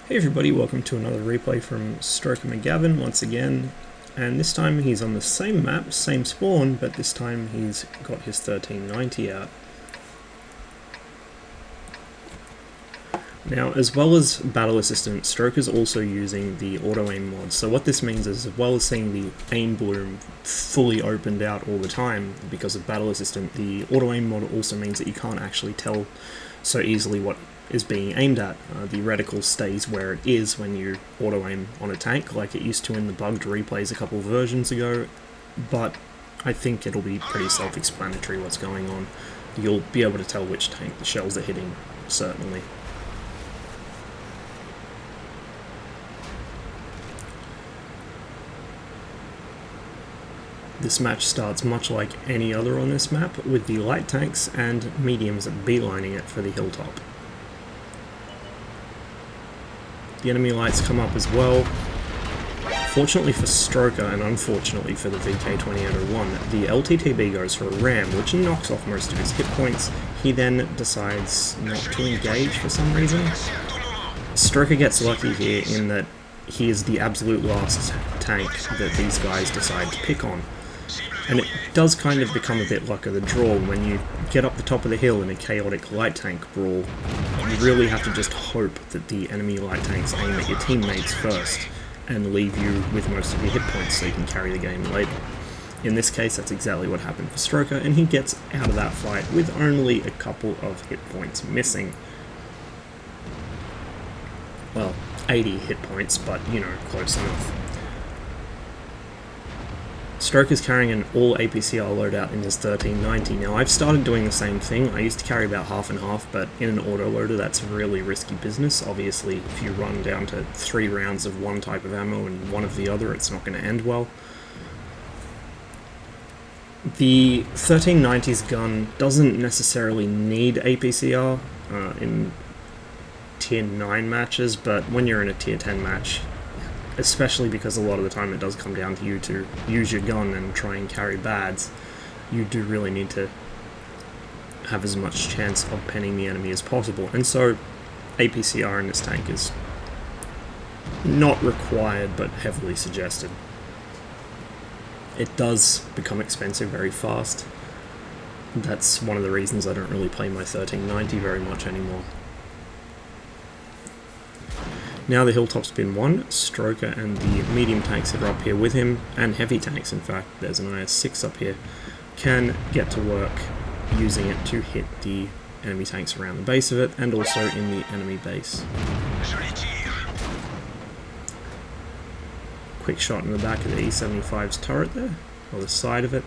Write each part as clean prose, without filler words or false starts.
Hey everybody, welcome to another replay from Stroker McGavin once again, and this time he's on the same map, same spawn, but this time he's got his 1390 out. Now, as well as Battle Assistant, Stroker's also using the auto aim mod, so what this means is, as well as seeing the aim bloom fully opened out all the time because of Battle Assistant, the auto aim mod also means that you can't actually tell so easily what is being aimed at. The reticle stays where it is when you auto aim on a tank, like it used to in the bugged replays a couple of versions ago, but I think it'll be pretty self-explanatory what's going on. You'll be able to tell which tank the shells are hitting, certainly. This match starts much like any other on this map, with the light tanks and mediums beelining it for the hilltop. The enemy lights come up as well. Fortunately for Stroker, and unfortunately for the VK2801, the LTTB goes for a ram, which knocks off most of his hit points. He then decides not to engage for some reason. Stroker gets lucky here in that he is the absolute last tank that these guys decide to pick on. And it does kind of become a bit luck of the draw when you get up the top of the hill in a chaotic light tank brawl. You really have to just hope that the enemy light tanks aim at your teammates first and leave you with most of your hit points so you can carry the game later. In this case, that's exactly what happened for Stroker, and he gets out of that fight with only a couple of hit points missing. Well, 80 hit points, but, you know, close enough. Stroker's carrying an all APCR loadout in his 1390. Now, I've started doing the same thing. I used to carry about half and half, but in an autoloader that's really risky business. Obviously, if you run down to 3 rounds of one type of ammo and 1 of the other, it's not going to end well. The 1390's gun doesn't necessarily need APCR in tier 9 matches, but when you're in a tier 10 match, especially because a lot of the time it does come down to you to use your gun and try and carry bads, you do really need to have as much chance of penning the enemy as possible. And so APCR in this tank is not required, but heavily suggested. It does become expensive very fast. That's one of the reasons I don't really play my 1390 very much anymore. Now the hilltop's been won. Stroker and the medium tanks that are up here with him, and heavy tanks in fact, there's an IS-6 up here, can get to work using it to hit the enemy tanks around the base of it, and also in the enemy base. Quick shot in the back of the E75's turret there, or the side of it.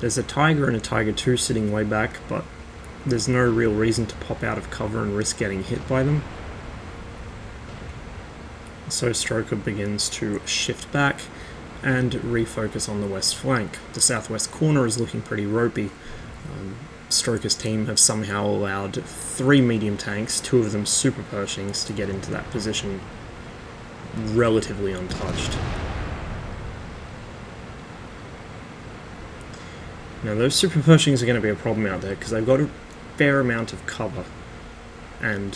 There's a Tiger and a Tiger II sitting way back, but there's no real reason to pop out of cover and risk getting hit by them. So Stroker begins to shift back and refocus on the west flank. The southwest corner is looking pretty ropey. Stroker's team have somehow allowed 3 medium tanks, 2 of them super Pershings, to get into that position relatively untouched. Now those super Pershings are going to be a problem out there because they've got a fair amount of cover, and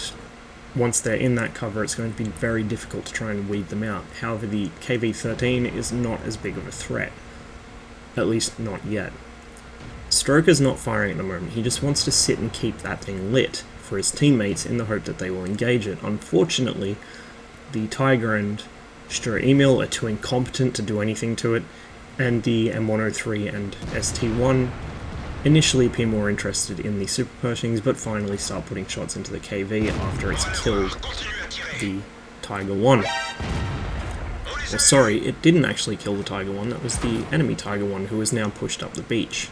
once they're in that cover, it's going to be very difficult to try and weed them out. However, the KV-13 is not as big of a threat. At least, not yet. Stroker's not firing at the moment. He just wants to sit and keep that thing lit for his teammates in the hope that they will engage it. Unfortunately, the Tiger and Emil are too incompetent to do anything to it, and the M103 and ST1 initially appear more interested in the Super Pershings, but finally start putting shots into the KV after it's killed the Tiger 1. Well, sorry, it didn't actually kill the Tiger 1, that was the enemy Tiger 1 who is now pushed up the beach.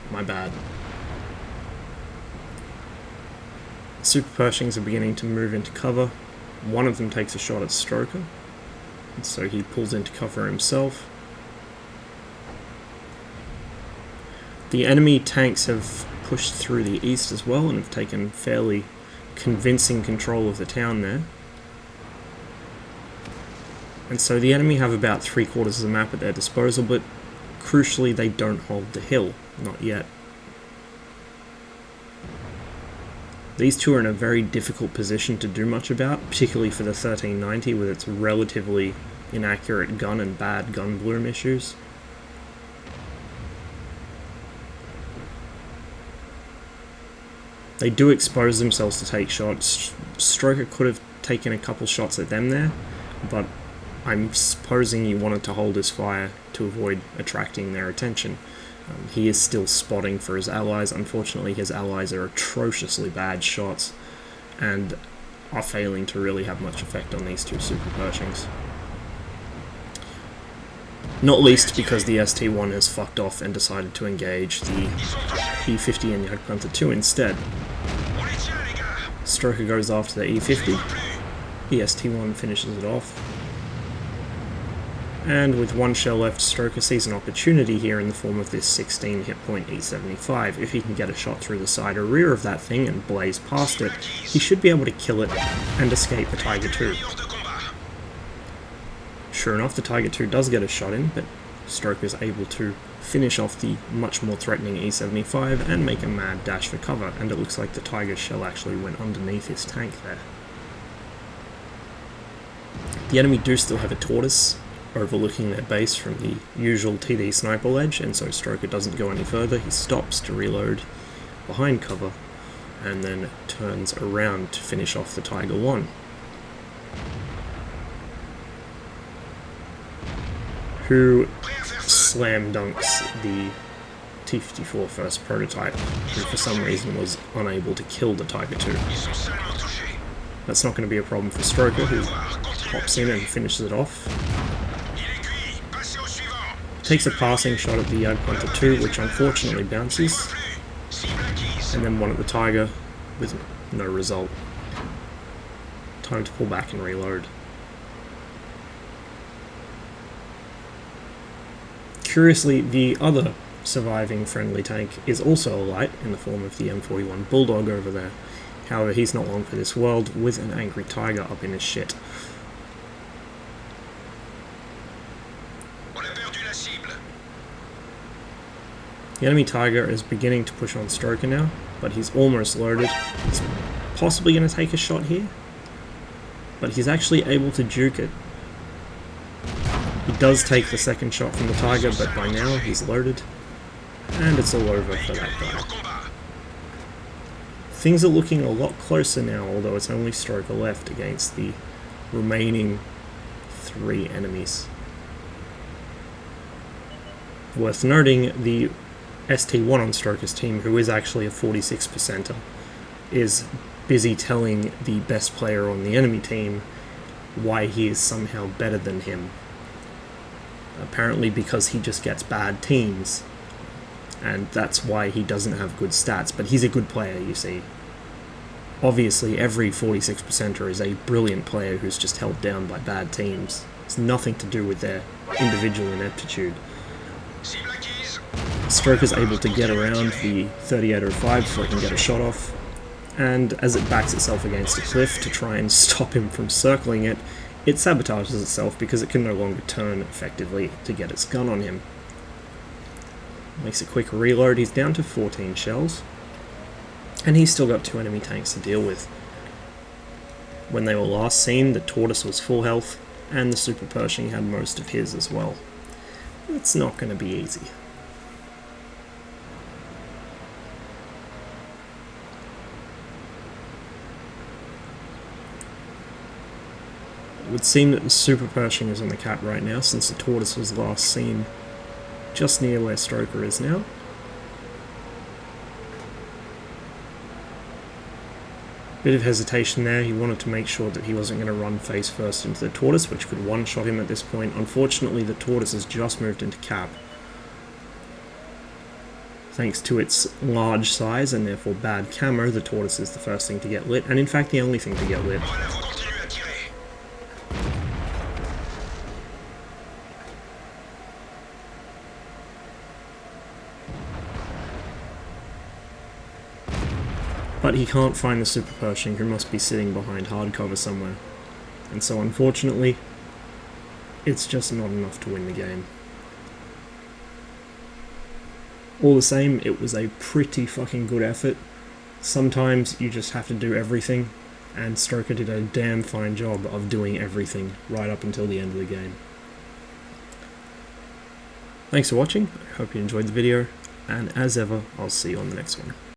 My bad. Super Pershings are beginning to move into cover. One of them takes a shot at Stroker, and so he pulls into cover himself. The enemy tanks have pushed through the east as well and have taken fairly convincing control of the town there. And so the enemy have about 3/4 of the map at their disposal, but crucially they don't hold the hill, not yet. These two are in a very difficult position to do much about, particularly for the 1390 with its relatively inaccurate gun and bad gun bloom issues. They do expose themselves to take shots. Stroker could have taken a couple shots at them there, but I'm supposing he wanted to hold his fire to avoid attracting their attention. He is still spotting for his allies. Unfortunately, his allies are atrociously bad shots and are failing to really have much effect on these two Super Pershings. Not least because the ST-1 has fucked off and decided to engage the E-50 and Jagdpanther 2 instead. Stroker goes after the E-50, the ST-1 finishes it off, and with one shell left, Stroker sees an opportunity here in the form of this 16 hit point E-75. If he can get a shot through the side or rear of that thing and blaze past it, he should be able to kill it and escape the Tiger II. Sure enough, the Tiger II does get a shot in, but Stroker is able to finish off the much more threatening E-75 and make a mad dash for cover, and it looks like the Tiger's shell actually went underneath his tank there. The enemy do still have a Tortoise overlooking their base from the usual TD sniper ledge, and so Stroker doesn't go any further. He stops to reload behind cover and then turns around to finish off the Tiger I, who slam dunks the T-54 first prototype, who for some reason was unable to kill the Tiger II. That's not going to be a problem for Stroker, who pops in and finishes it off. Takes a passing shot at the Jagdpanther 2, which unfortunately bounces, and then one at the Tiger with no result. Time to pull back and reload. Curiously, the other surviving friendly tank is also a light in the form of the M41 Bulldog over there. However, he's not long for this world with an angry Tiger up in his shit. The enemy Tiger is beginning to push on Stroker now, but he's almost loaded. He's possibly going to take a shot here, but he's actually able to juke it. He does take the second shot from the Tiger, but by now he's loaded, and it's all over for that guy. Things are looking a lot closer now, although it's only Stroker left against the remaining 3 enemies. Worth noting, the ST-1 on Stroker's team, who is actually a 46%er, is busy telling the best player on the enemy team why he is somehow better than him. Apparently because he just gets bad teams, and that's why he doesn't have good stats, but he's a good player, you see. Obviously, every 46%er is a brilliant player who's just held down by bad teams. It's nothing to do with their individual ineptitude. Stroker's able to get around the 3805 before he can get a shot off, and as it backs itself against a cliff to try and stop him from circling it, it sabotages itself because it can no longer turn effectively to get its gun on him. Makes a quick reload. He's down to 14 shells, and he's still got 2 enemy tanks to deal with. When they were last seen, the Tortoise was full health, and the Super Pershing had most of his as well. It's not going to be easy. It would seem that the Super Pershing is on the cap right now, since the Tortoise was last seen just near where Stroker is now. Bit of hesitation there. He wanted to make sure that he wasn't going to run face first into the Tortoise, which could one-shot him at this point. Unfortunately, the Tortoise has just moved into cap. Thanks to its large size and therefore bad camo, the Tortoise is the first thing to get lit, and in fact the only thing to get lit. But he can't find the Super Pershing, who must be sitting behind hard cover somewhere. And so unfortunately, it's just not enough to win the game. All the same, it was a pretty fucking good effort. Sometimes you just have to do everything, and Stroker did a damn fine job of doing everything right up until the end of the game. Thanks for watching, I hope you enjoyed the video, and as ever, I'll see you on the next one.